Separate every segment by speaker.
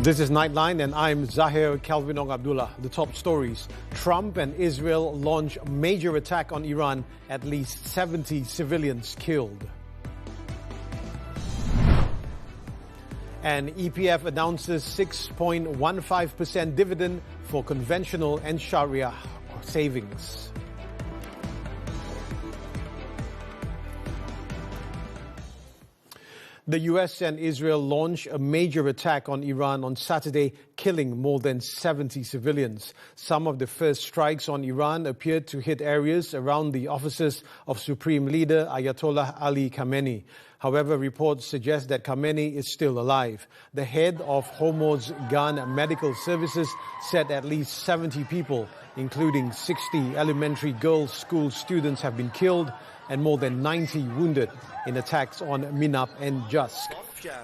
Speaker 1: This is Nightline and I'm Zahir, Kelvin Abdullah. The top stories. Trump and Israel launch major attack on Iran, at least 70 civilians killed. And EPF announces 6.15% dividend for conventional and Sharia savings. The US and Israel launched a major attack on Iran on Saturday, killing more than 70 civilians. Some of the first strikes on Iran appeared to hit areas around the offices of Supreme Leader Ayatollah Ali Khamenei. However, reports suggest that Khamenei is still alive. The head of Hormozgan Medical Services said at least 70 people, including 60 elementary girls' school students, have been killed and more than 90 wounded in attacks on Minab and Jask.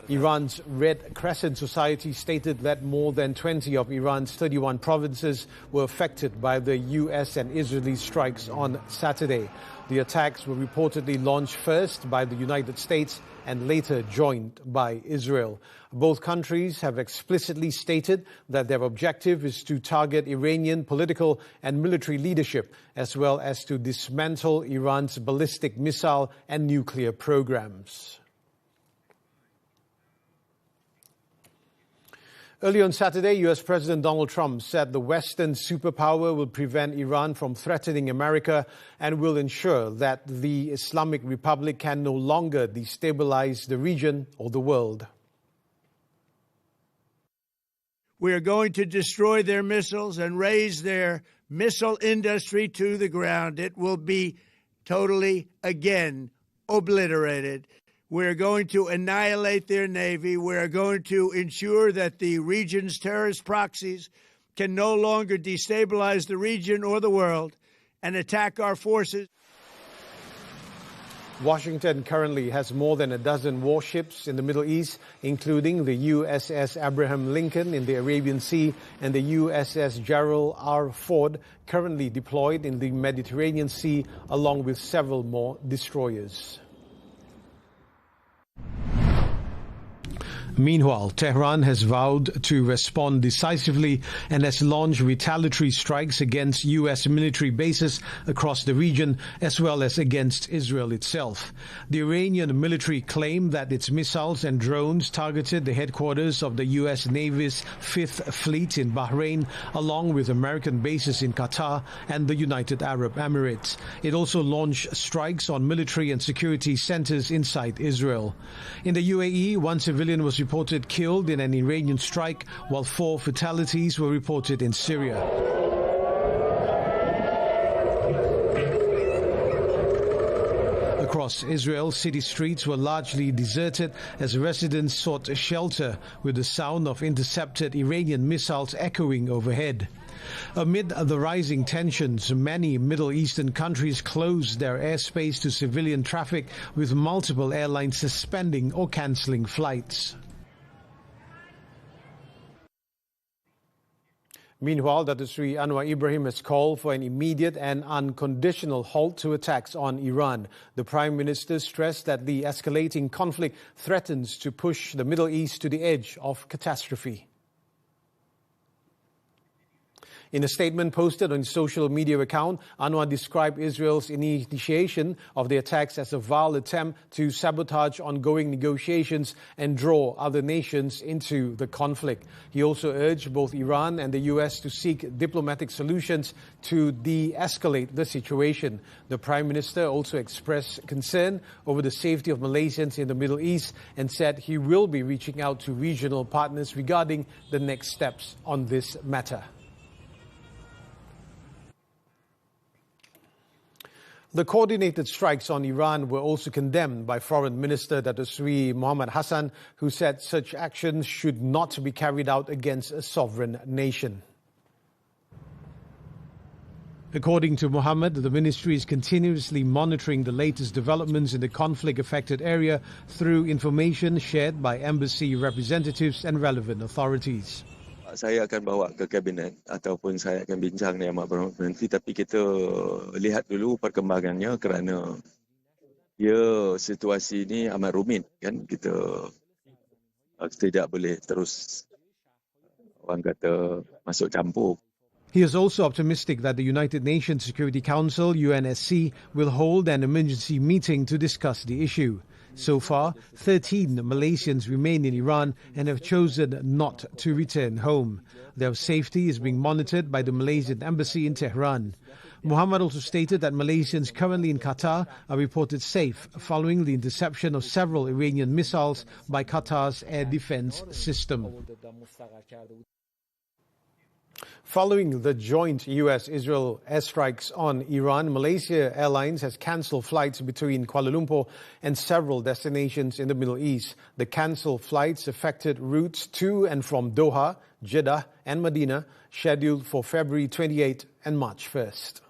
Speaker 1: Iran's Red Crescent Society stated that more than 20 of Iran's 31 provinces were affected by the US and Israeli strikes on Saturday. The attacks were reportedly launched first by the United States and later joined by Israel. Both countries have explicitly stated that their objective is to target Iranian political and military leadership, as well as to dismantle Iran's ballistic missile and nuclear programs. Earlier on Saturday, US President Donald Trump said the Western superpower will prevent Iran from threatening America and will ensure that the Islamic Republic can no longer destabilize the region or the world.
Speaker 2: We are going to destroy their missiles and raise their missile industry to the ground. It will be totally, again, obliterated. We're going to annihilate their navy. We're going to ensure that the region's terrorist proxies can no longer destabilize the region or the world and attack our forces.
Speaker 1: Washington currently has more than a dozen warships in the Middle East, including the USS Abraham Lincoln in the Arabian Sea and the USS Gerald R. Ford, currently deployed in the Mediterranean Sea, along with several more destroyers. Meanwhile, Tehran has vowed to respond decisively and has launched retaliatory strikes against U.S. military bases across the region, as well as against Israel itself. The Iranian military claimed that its missiles and drones targeted the headquarters of the U.S. Navy's Fifth Fleet in Bahrain, along with American bases in Qatar and the United Arab Emirates. It also launched strikes on military and security centers inside Israel. In the UAE, one civilian was reported killed in an Iranian strike, while 4 fatalities were reported in Syria. Across Israel, city streets were largely deserted as residents sought shelter, with the sound of intercepted Iranian missiles echoing overhead. Amid the rising tensions, many Middle Eastern countries closed their airspace to civilian traffic, with multiple airlines suspending or cancelling flights. Meanwhile, Dr. Sri Anwar Ibrahim has called for an immediate and unconditional halt to attacks on Iran. The Prime Minister stressed that the escalating conflict threatens to push the Middle East to the edge of catastrophe. In a statement posted on his social media account, Anwar described Israel's initiation of the attacks as a vile attempt to sabotage ongoing negotiations and draw other nations into the conflict. He also urged both Iran and the US to seek diplomatic solutions to de-escalate the situation. The Prime Minister also expressed concern over the safety of Malaysians in the Middle East and said he will be reaching out to regional partners regarding the next steps on this matter. The coordinated strikes on Iran were also condemned by Foreign Minister Dr. Sri Muhammad Hassan, who said such actions should not be carried out against a sovereign nation. According to Muhammad, the ministry is continuously monitoring the latest developments in the conflict-affected area through information shared by embassy representatives and relevant authorities.
Speaker 3: Saya akan bawa ke kabinet ataupun saya akan bincang dengan Amat Berhormat Menteri, tapi kita lihat dulu perkembangannya kerana situasi ini amat rumit kan, kita tidak boleh terus orang kata masuk campur.
Speaker 1: He is also optimistic that the United Nations Security Council, UNSC, will hold an emergency meeting to discuss the issue. So far, 13 Malaysians remain in Iran and have chosen not to return home. Their safety is being monitored by the Malaysian embassy in Tehran. Muhammad also stated that Malaysians currently in Qatar are reported safe following the interception of several Iranian missiles by Qatar's air defense system. Following the joint US-Israel airstrikes on Iran, Malaysia Airlines has cancelled flights between Kuala Lumpur and several destinations in the Middle East. The cancelled flights affected routes to and from Doha, Jeddah and Medina, scheduled for February 28 and March 1st.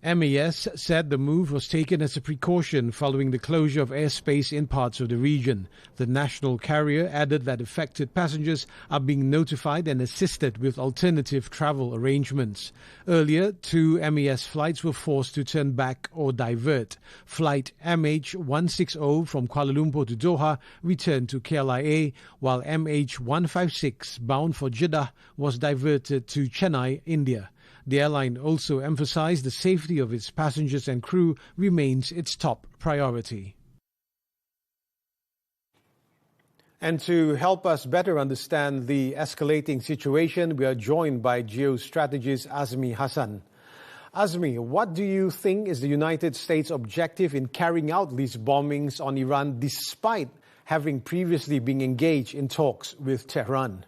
Speaker 1: MAS said the move was taken as a precaution following the closure of airspace in parts of the region. The national carrier added that affected passengers are being notified and assisted with alternative travel arrangements. Earlier, 2 MAS flights were forced to turn back or divert. Flight MH160 from Kuala Lumpur to Doha returned to KLIA, while MH156 bound for Jeddah was diverted to Chennai, India. The airline also emphasized the safety of its passengers and crew remains its top priority. And to help us better understand the escalating situation, we are joined by geostrategist Azmi Hassan. Azmi, what do you think is the United States' objective in carrying out these bombings on Iran despite having previously been engaged in talks with Tehran?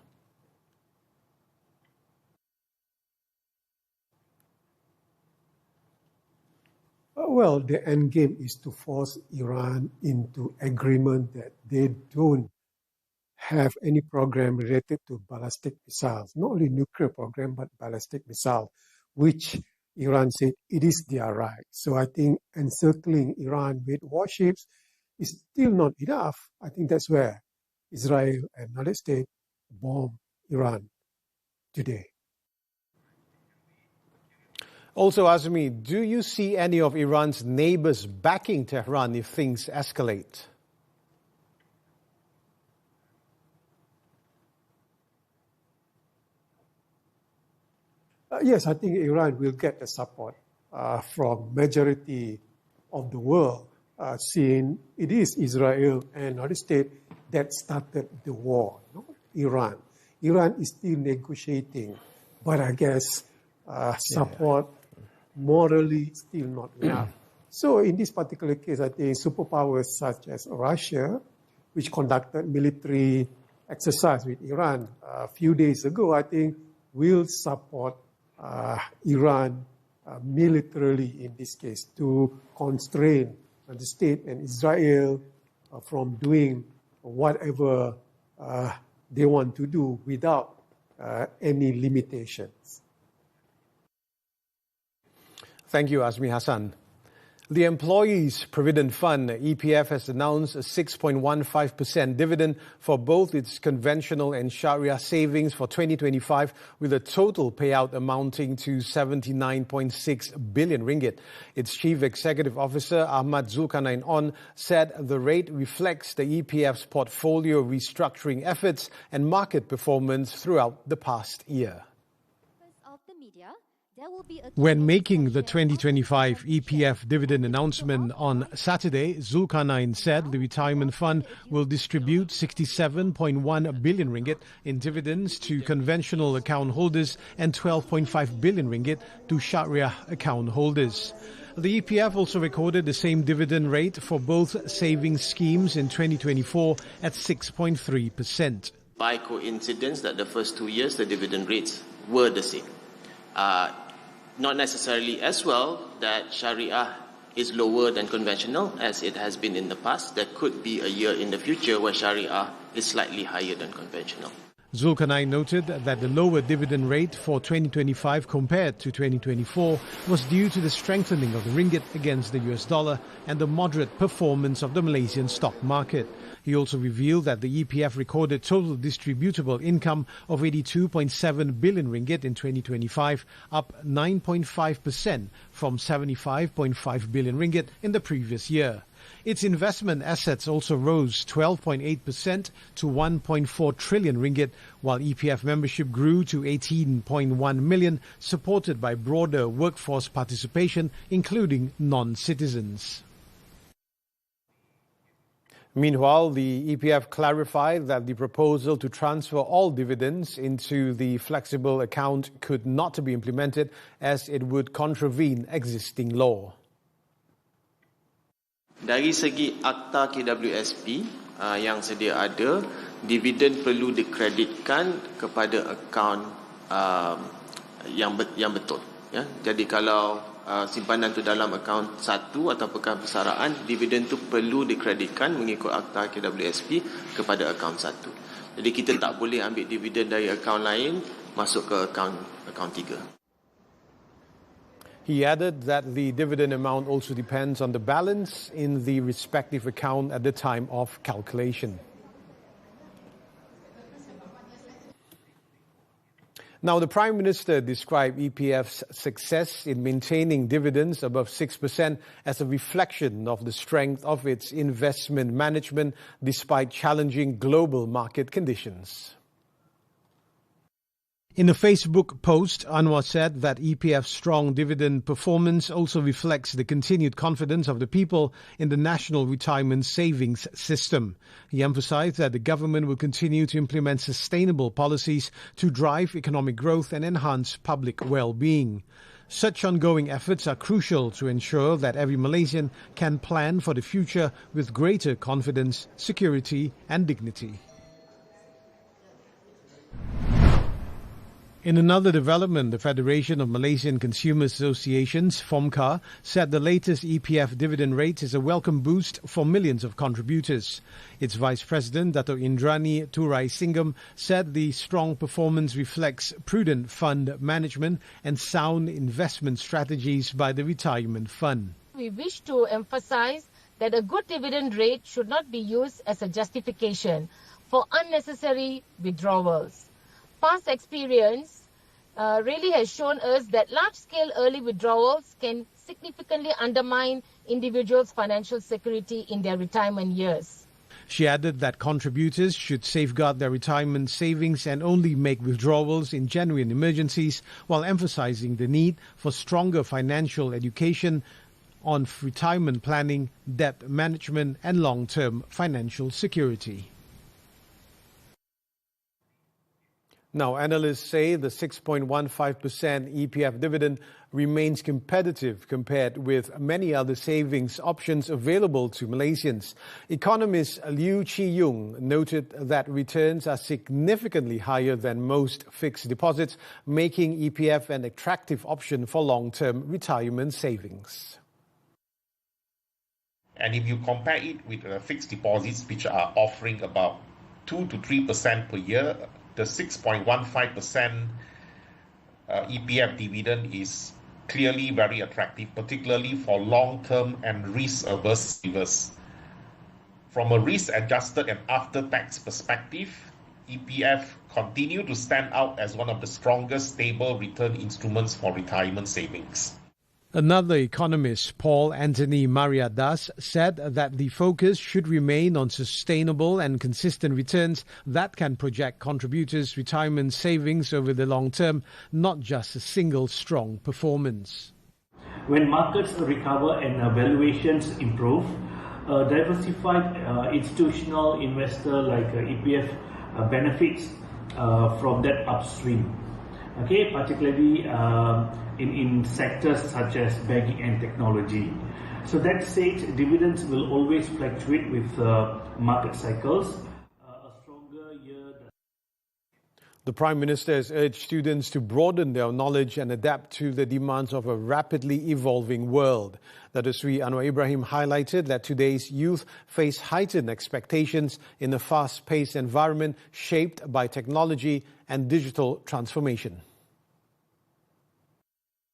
Speaker 4: Well, the end game is to force Iran into agreement that they don't have any program related to ballistic missiles, not only nuclear program, but ballistic missiles, which Iran said it is their right. So I think encircling Iran with warships is still not enough. I think that's where Israel and United States bomb Iran today.
Speaker 1: Also, Azmi, do you see any of Iran's neighbors backing Tehran if things escalate?
Speaker 4: Yes, I think Iran will get the support from majority of the world, seeing it is Israel and United States that started the war, not Iran. Iran is still negotiating, but I guess support morally still not enough. So in this particular case, I think superpowers such as Russia, which conducted military exercise with Iran a few days ago, I think will support Iran militarily in this case to constrain the state and Israel from doing whatever they want to do without any limitations.
Speaker 1: Thank you, Azmi Hassan. The Employees Provident Fund, EPF, has announced a 6.15% dividend for both its conventional and Sharia savings for 2025, with a total payout amounting to 79.6 billion ringgit. Its Chief Executive Officer, Ahmad Zulkarnain On, said the rate reflects the EPF's portfolio restructuring efforts and market performance throughout the past year. When making the 2025 EPF dividend announcement on Saturday, Zulkarnain said the retirement fund will distribute 67.1 billion ringgit in dividends to conventional account holders and 12.5 billion ringgit to Sharia account holders. The EPF also recorded the same dividend rate for both savings schemes in 2024 at 6.3%.
Speaker 5: By coincidence that the first 2 years the dividend rates were the same. Not necessarily as well that Sharia is lower than conventional as it has been in the past. There could be a year in the future where Sharia is slightly higher than conventional.
Speaker 1: Zulkarnain noted that the lower dividend rate for 2025 compared to 2024 was due to the strengthening of the ringgit against the US dollar and the moderate performance of the Malaysian stock market. He also revealed that the EPF recorded total distributable income of 82.7 billion ringgit in 2025, up 9.5% from 75.5 billion ringgit in the previous year. Its investment assets also rose 12.8% to 1.4 trillion ringgit, while EPF membership grew to 18.1 million, supported by broader workforce participation, including non-citizens. Meanwhile, the EPF clarified that the proposal to transfer all dividends into the flexible account could not be implemented as it would contravene existing law.
Speaker 5: Dari segi akta KWSP yang sedia ada, dividen perlu dikreditkan kepada akaun yang betul. Ya, jadi kalau simpanan tu dalam akaun satu atau perkabesaraan, dividen tu perlu dikreditkan mengikut akta KWSP kepada akaun satu. Jadi kita tak boleh ambil dividen dari akaun lain masuk ke akaun tiga.
Speaker 1: He added that the dividend amount also depends on the balance in the respective account at the time of calculation. Now, the Prime Minister described EPF's success in maintaining dividends above 6% as a reflection of the strength of its investment management despite challenging global market conditions. In a Facebook post, Anwar said that EPF's strong dividend performance also reflects the continued confidence of the people in the national retirement savings system. He emphasized that the government will continue to implement sustainable policies to drive economic growth and enhance public well-being. Such ongoing efforts are crucial to ensure that every Malaysian can plan for the future with greater confidence, security and dignity. In another development, the Federation of Malaysian Consumer Associations, FOMCA, said the latest EPF dividend rate is a welcome boost for millions of contributors. Its Vice President, Dato' Indrani Turai Singham, said the strong performance reflects prudent fund management and sound investment strategies by the retirement fund.
Speaker 6: We wish to emphasize that a good dividend rate should not be used as a justification for unnecessary withdrawals. Past experience really has shown us that large-scale early withdrawals can significantly undermine individuals' financial security in their retirement years.
Speaker 1: She added that contributors should safeguard their retirement savings and only make withdrawals in genuine emergencies, while emphasizing the need for stronger financial education on retirement planning, debt management and long-term financial security. Now, analysts say the 6.15% EPF dividend remains competitive compared with many other savings options available to Malaysians. Economist Liu Chi-yung noted that returns are significantly higher than most fixed deposits, making EPF an attractive option for long-term retirement savings.
Speaker 7: And if you compare it with fixed deposits, which are offering about 2 to 3% per year, the 6.15% EPF dividend is clearly very attractive, particularly for long-term and risk-averse savers. From a risk-adjusted and after-tax perspective, EPF continue to stand out as one of the strongest stable return instruments for retirement savings.
Speaker 1: Another economist, Paul Anthony Mariadas, said that the focus should remain on sustainable and consistent returns that can project contributors' retirement savings over the long term, not just a single strong performance.
Speaker 8: When markets recover and valuations improve, a diversified institutional investor like EPF benefits from that upswing. Okay, particularly in sectors such as banking and technology. So that said, dividends will always fluctuate with market cycles. A stronger year.
Speaker 1: The Prime Minister has urged students to broaden their knowledge and adapt to the demands of a rapidly evolving world. Dato' Sri Anwar Ibrahim highlighted that today's youth face heightened expectations in a fast-paced environment shaped by technology and digital transformation.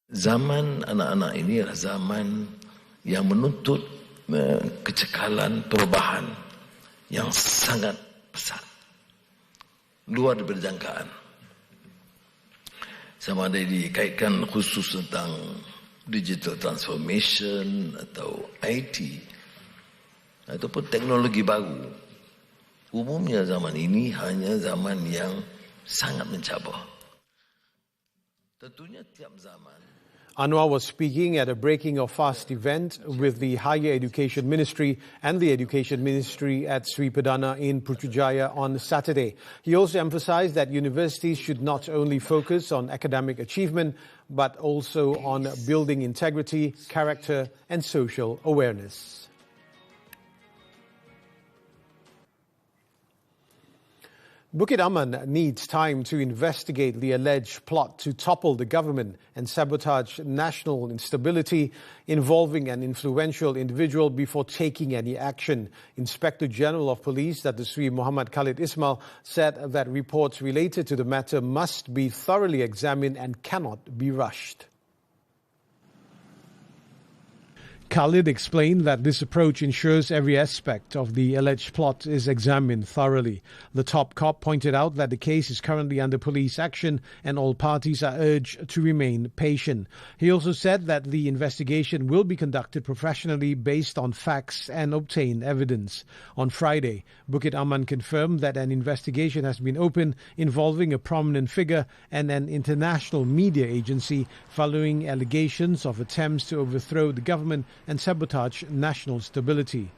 Speaker 9: Zaman anak-anak ini adalah zaman yang menuntut kecekalan perubahan yang sangat besar, luar daripada jangkaan. Sama ada dikaitkan khusus tentang digital transformation atau IT, ataupun teknologi baru. Umumnya zaman ini hanya zaman yang sangat mencabar. Tentunya tiap zaman.
Speaker 1: Anwar was speaking at a breaking of fast event with the Higher Education Ministry and the Education Ministry at Sri Padana in Putrajaya on Saturday. He also emphasized that universities should not only focus on academic achievement, but also on building integrity, character, and social awareness. Bukit Aman needs time to investigate the alleged plot to topple the government and sabotage national instability involving an influential individual before taking any action. Inspector General of Police, Dr. Sri Muhammad Khalid Ismail, said that reports related to the matter must be thoroughly examined and cannot be rushed. Khalid explained that this approach ensures every aspect of the alleged plot is examined thoroughly. The top cop pointed out that the case is currently under police action and all parties are urged to remain patient. He also said that the investigation will be conducted professionally based on facts and obtained evidence. On Friday, Bukit Aman confirmed that an investigation has been opened involving a prominent figure and an international media agency following allegations of attempts to overthrow the government and sabotage national stability.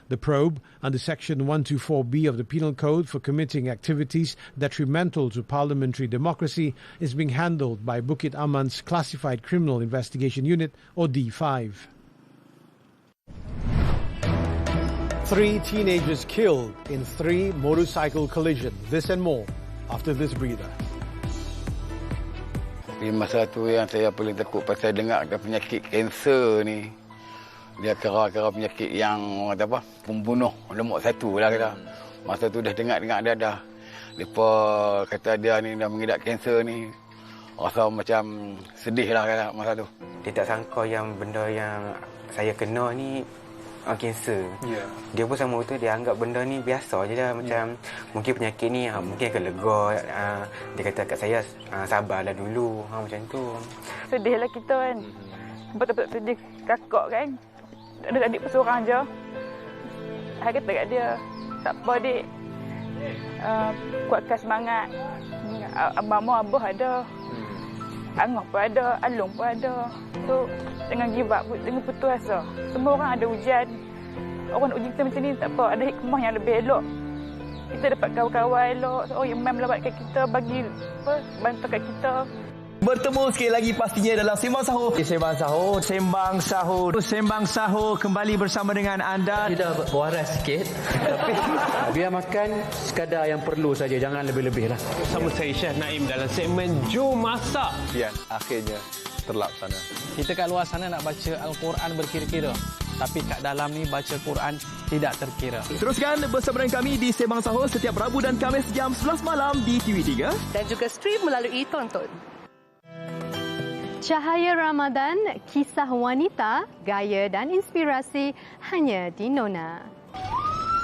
Speaker 1: The probe, under Section 124B of the Penal Code for committing activities detrimental to parliamentary democracy, is being handled by Bukit Aman's Classified Criminal Investigation Unit, or D5. 3 teenagers killed in 3 motorcycle collisions. This and more after this breather.
Speaker 10: Masa tu yang saya paling takut pasal dengar ada penyakit kanser ni. Dia kera-kera penyakit yang orang kata apa, pembunuh lemak satu lah kata. Masa tu dah dengar-dengar dia dah. Mereka kata dia ni dah mengidap kanser ni. Rasa macam sedih lah kata masa tu.
Speaker 11: Dia tak sangka yang benda yang saya kena ni kanser. Yeah. Dia pun sama tu dia anggap benda ni biasa je lah. Macam mungkin penyakit ni mungkin akan lega. Dia kata kat saya sabarlah dulu. Macam tu.
Speaker 12: Sedihlah kita kan. Betul-betul sedih kakak kan. Ada adik seorang je. Saya kata kat dia, tak apa adik. Kuatkan semangat. Mama abah ada. Angah pun ada, Alung pun ada. So, jangan give up, jangan putus asa. Semua orang ada ujian. Orang nak uji kita macam ni, tak apa. Ada hikmah yang lebih elok. Kita dapat kawan-kawan elok. So, yang melawatkan kita, bagi bantu kat kita.
Speaker 13: Bertemu sekali lagi pastinya dalam Sembang Sahur. Sembang Sahur, Sembang Sahur. Sembang Sahur kembali bersama dengan anda.
Speaker 14: Kita waras sikit. Tapi biar makan sekadar yang perlu saja, jangan lebih-lebih lah.
Speaker 15: Bersama saya Syekh Naim dalam segmen Jom Masak.
Speaker 16: Ya, akhirnya terlaksana.
Speaker 17: Kita kat luar sana nak baca Al-Quran berkira-kira. Tapi kat dalam ni baca Quran tidak terkira.
Speaker 13: Teruskan bersama dengan kami di Sembang Sahur setiap Rabu dan Khamis jam 11 malam di TV3.
Speaker 18: Dan juga stream melalui Tonton.
Speaker 19: Cahaya Ramadan, kisah wanita, gaya dan inspirasi hanya di Nona.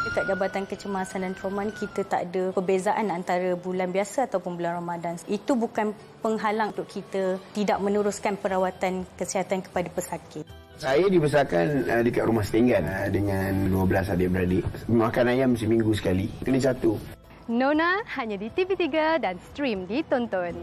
Speaker 20: Dekat Jabatan Kecemasan dan Trauma kita tak ada perbezaan antara bulan biasa ataupun bulan Ramadan. Itu bukan penghalang untuk kita tidak meneruskan perawatan kesihatan kepada pesakit.
Speaker 21: Saya dibesarkan dekat rumah setinggan dengan 12 adik-beradik. Makan ayam seminggu sekali. Kali satu.
Speaker 19: Nona hanya di TV3 dan stream di Tonton.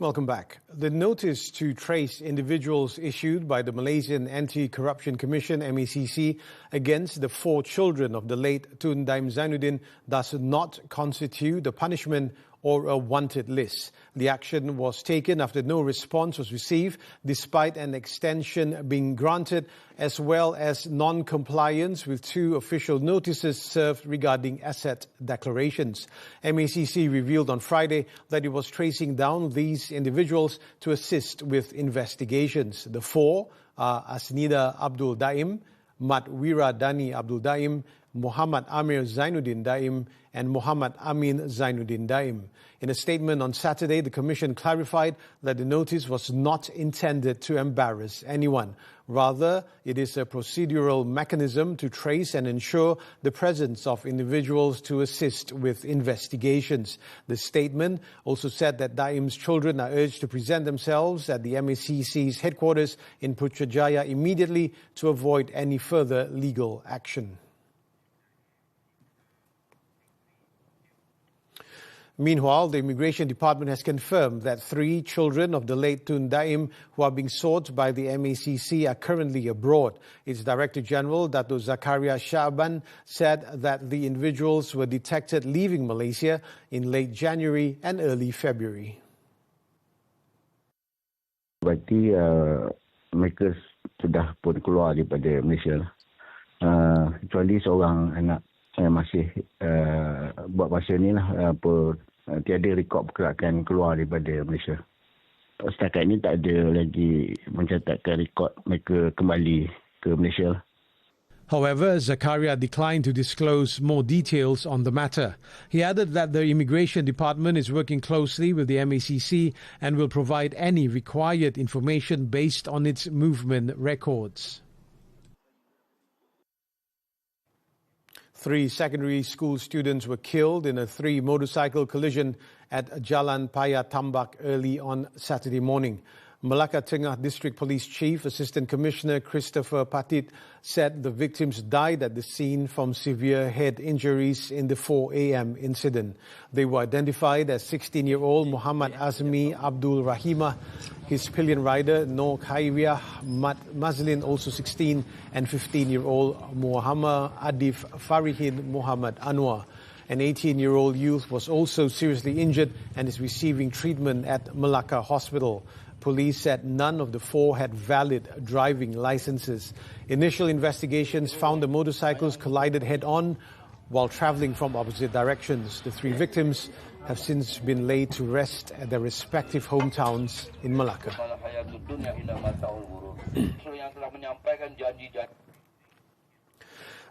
Speaker 1: Welcome back. The notice to trace individuals issued by the Malaysian Anti-Corruption Commission, MACC, against the 4 children of the late Tun Daim Zainuddin does not constitute a punishment or a wanted list. The action was taken after no response was received, despite an extension being granted, as well as non-compliance with 2 official notices served regarding asset declarations. MACC revealed on Friday that it was tracing down these individuals to assist with investigations. The 4 are Asnida Abdul Daim, Mat Wira Dani Abdul Daim, Muhammad Amir Zainuddin Daim and Muhammad Amin Zainuddin Daim. In a statement on Saturday, the Commission clarified that the notice was not intended to embarrass anyone. Rather, it is a procedural mechanism to trace and ensure the presence of individuals to assist with investigations. The statement also said that Daim's children are urged to present themselves at the MACC's headquarters in Putrajaya immediately to avoid any further legal action. Meanwhile, the Immigration Department has confirmed that 3 children of the late Tun Daim who are being sought by the MACC are currently abroad. Its Director General, Dato' Zakaria Sha'ban, said that the individuals were detected leaving Malaysia in late January and early February.
Speaker 21: Berarti mereka sudah pun keluar daripada Malaysia. Kecuali seorang anak yang masih buat masa ni lah, tiada rekod pergerakan keluar daripada Malaysia. Setakat ini tak ada lagi mencatatkan rekod mereka kembali ke Malaysia.
Speaker 1: However, Zakaria declined to disclose more details on the matter. He added that the Immigration Department is working closely with the MACC and will provide any required information based on its movement records. 3 secondary school students were killed in a 3-motorcycle collision at Jalan Paya Tambak early on Saturday morning. Melaka Tengah District Police Chief Assistant Commissioner Christopher Patit said the victims died at the scene from severe head injuries in the 4 a.m. incident. They were identified as 16-year-old Muhammad Azmi Abdul Rahimah, his pillion rider Noor Khairiyah Mazlin, also 16, and 15-year-old Muhammad Adif Farihin Muhammad Anwar. An 18-year-old youth was also seriously injured and is receiving treatment at Melaka Hospital. Police said none of the 4 had valid driving licenses. Initial investigations found the motorcycles collided head-on while traveling from opposite directions. The 3 victims have since been laid to rest at their respective hometowns in Melaka.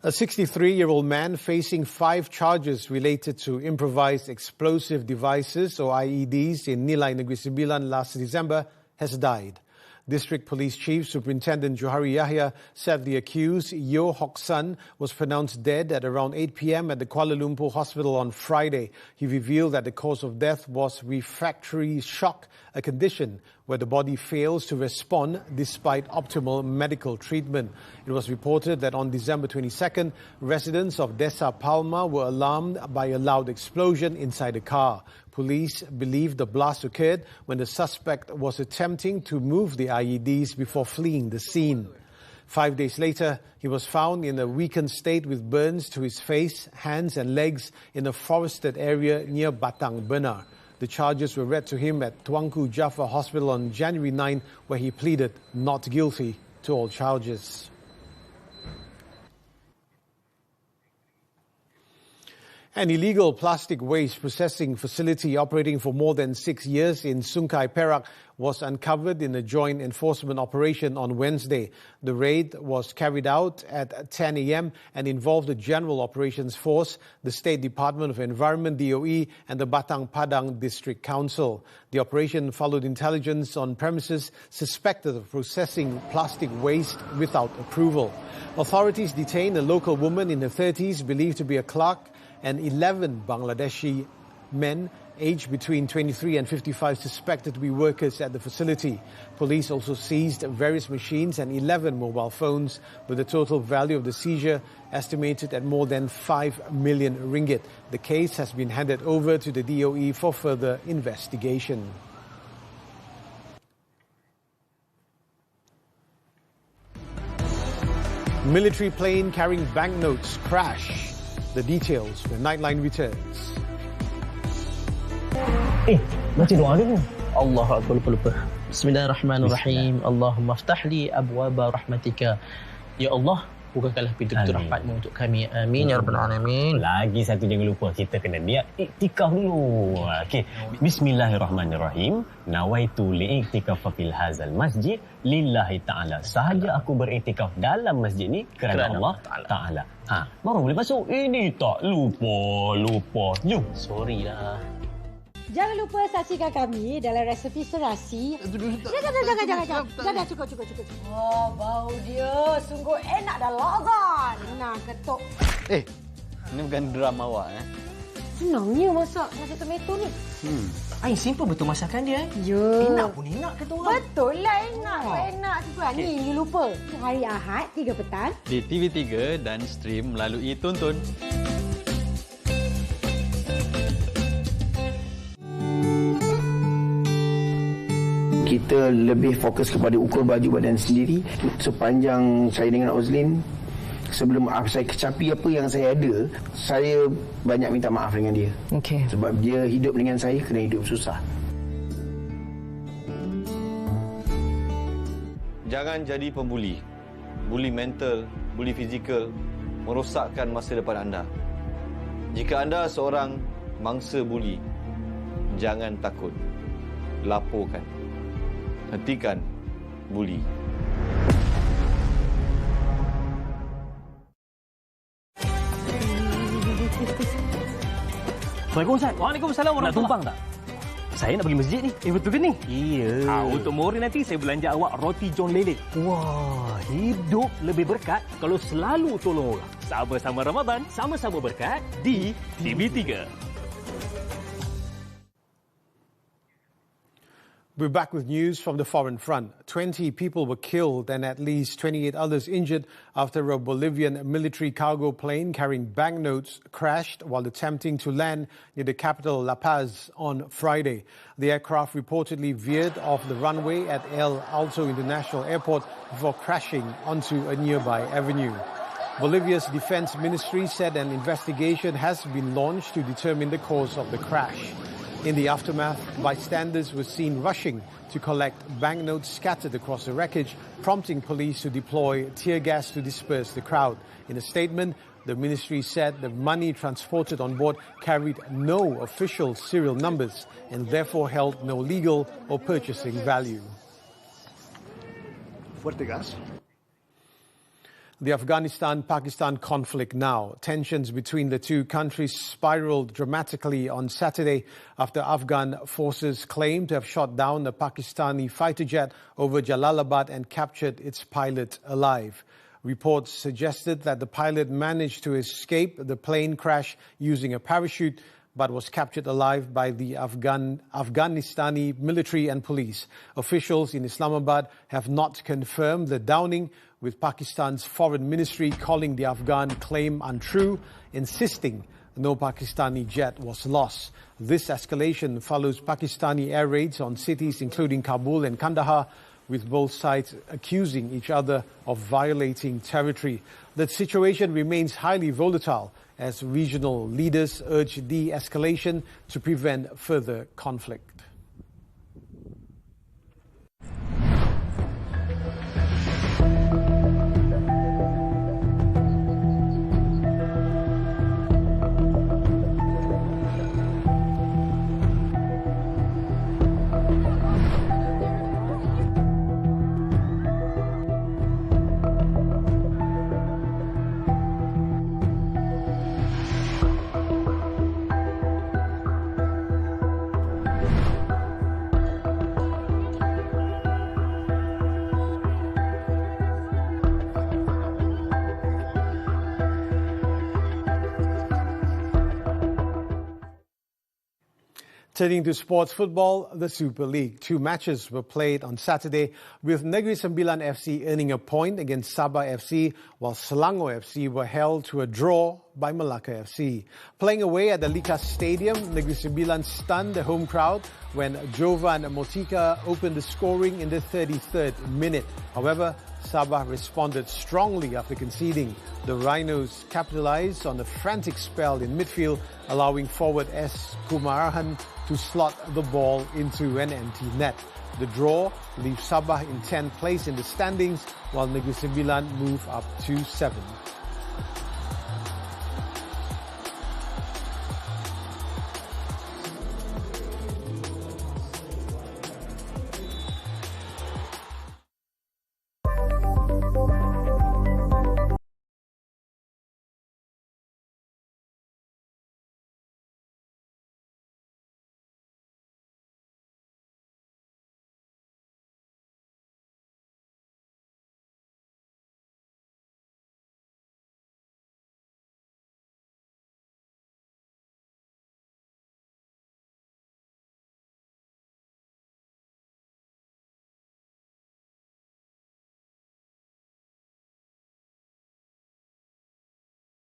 Speaker 1: A 63-year-old man facing 5 charges related to improvised explosive devices or IEDs in Nilai Negeri Sembilan last December has died. District Police Chief Superintendent Johari Yahya said the accused, Yo Hok San, was pronounced dead at around 8 p.m. at the Kuala Lumpur hospital on Friday. He revealed that the cause of death was refractory shock, a condition where the body fails to respond despite optimal medical treatment. It was reported that on December 22nd, residents of Desa Palma were alarmed by a loud explosion inside a car. Police believe the blast occurred when the suspect was attempting to move the IEDs before fleeing the scene. 5 days later, he was found in a weakened state with burns to his face, hands and legs in a forested area near Batang Benar. The charges were read to him at Tuanku Jaffa Hospital on January 9, where he pleaded not guilty to all charges. An illegal plastic waste processing facility operating for more than 6 years in Sungai Perak was uncovered in a joint enforcement operation on Wednesday. The raid was carried out at 10 a.m. and involved the General Operations Force, the State Department of Environment (DOE), and the Batang Padang District Council. The operation followed intelligence on premises suspected of processing plastic waste without approval. Authorities detained a local woman in her 30s believed to be a clerk and 11 Bangladeshi men aged between 23 and 55 suspected to be workers at the facility. Police also seized various machines and 11 mobile phones, with the total value of the seizure estimated at more than 5 million ringgit. The case has been handed over to the DOE for further investigation. Military plane carrying banknotes crash. The details when Nightline returns.
Speaker 2: Baca doa dulu. Allahu Akbar, lupa. Bismillahirrahmanirrahim. Allahumma aftah li abwaba rahmatika. Ya Allah, bukakanlah pintu-pintu rahmatmu untuk kami. Amin ya rabbal alamin.
Speaker 3: Lagi satu jangan lupa, kita kena niat iktikaf dulu. Okey. Bismillahirrahmanirrahim. Nawaitu li'iktikaf fil hazal masjid lillahi ta'ala. Sahaja aku beriktikaf dalam masjid ni kerana Allah Ta'ala. Baru boleh masuk. Ini tak lupa. Jom.
Speaker 2: Sorry lah.
Speaker 22: Jangan lupa saksikan kami dalam resepi serasi. Jangan. Cukup. Oh, bau dia sungguh enak dan lezat. Nah, ketuk.
Speaker 14: Ini bukan drama awak
Speaker 22: Senangnya masak nasi tomato ni.
Speaker 2: Simple betul masakan dia.
Speaker 22: Ya.
Speaker 2: Enak pun enak kata orang.
Speaker 22: Betul lah, enak juga. Ni, you lupa. Hari Ahad, 3 petang.
Speaker 16: Di TV3 dan stream melalui Tonton.
Speaker 23: Kita lebih fokus kepada ukur baju badan sendiri. Sepanjang saya dengan Ozlin, sebelum saya kecapi apa yang saya ada, saya banyak minta maaf dengan dia.
Speaker 2: Okey.
Speaker 23: Sebab dia hidup dengan saya kena hidup susah.
Speaker 16: Jangan jadi pembuli. Buli mental, buli fizikal merosakkan masa depan anda. Jika anda seorang mangsa buli, jangan takut. Laporkan. Hentikan buli.
Speaker 3: Assalamualaikum Ustaz.
Speaker 2: Waalaikumsalam warahmatullahi.
Speaker 3: Nak tumpang tak? Saya nak pergi masjid ni.
Speaker 2: Betul ke ni?
Speaker 3: Iya.
Speaker 2: Untuk Mori nanti saya belanja awak roti John Lele.
Speaker 3: Wah, hidup lebih berkat kalau selalu tolong orang.
Speaker 2: Sama-sama Ramadan, sama-sama berkat di TV3.
Speaker 1: We're back with news from the foreign front. 20 people were killed and at least 28 others injured after a Bolivian military cargo plane carrying banknotes crashed while attempting to land near the capital La Paz on Friday. The aircraft reportedly veered off the runway at El Alto International Airport before crashing onto a nearby avenue. Bolivia's defense ministry said an investigation has been launched to determine the cause of the crash. In the aftermath, bystanders were seen rushing to collect banknotes scattered across the wreckage, prompting police to deploy tear gas to disperse the crowd. In a statement, the ministry said the money transported on board carried no official serial numbers and therefore held no legal or purchasing value.
Speaker 24: Fuerte gas.
Speaker 1: The Afghanistan-Pakistan conflict now. Tensions between the two countries spiraled dramatically on Saturday after Afghan forces claimed to have shot down a Pakistani fighter jet over Jalalabad and captured its pilot alive. Reports suggested that the pilot managed to escape the plane crash using a parachute, but was captured alive by the Afghanistani military and police. Officials in Islamabad have not confirmed the downing, with Pakistan's foreign ministry calling the Afghan claim untrue, insisting no Pakistani jet was lost. This escalation follows Pakistani air raids on cities including Kabul and Kandahar, with both sides accusing each other of violating territory. The situation remains highly volatile as regional leaders urge de-escalation to prevent further conflict. Turning to sports football, the Super League. 2 matches were played on Saturday, with Negeri Sembilan FC earning a point against Sabah FC, while Selangor FC were held to a draw by Melaka FC. Playing away at the Likas Stadium, Negeri Sembilan stunned the home crowd when Jovan Motika opened the scoring in the 33rd minute. However, Sabah responded strongly after conceding. The Rhinos capitalized on a frantic spell in midfield, allowing forward S. Kumarahan to slot the ball into an empty net. The draw leaves Sabah in 10th place in the standings, while Negeri Sembilan move up to 7th.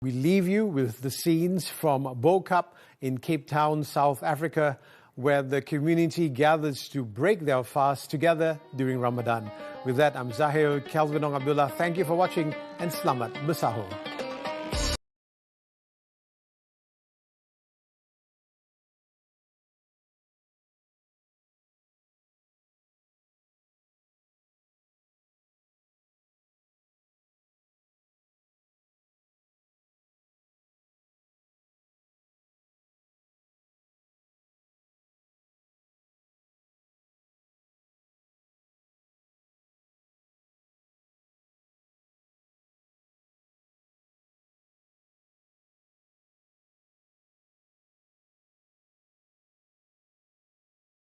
Speaker 1: We leave you with the scenes from Bo-Cup in Cape Town, South Africa, where the community gathers to break their fast together during Ramadan. With that, I'm Zahir, Kelvin Abdullah. Thank you for watching and selamat bersahur.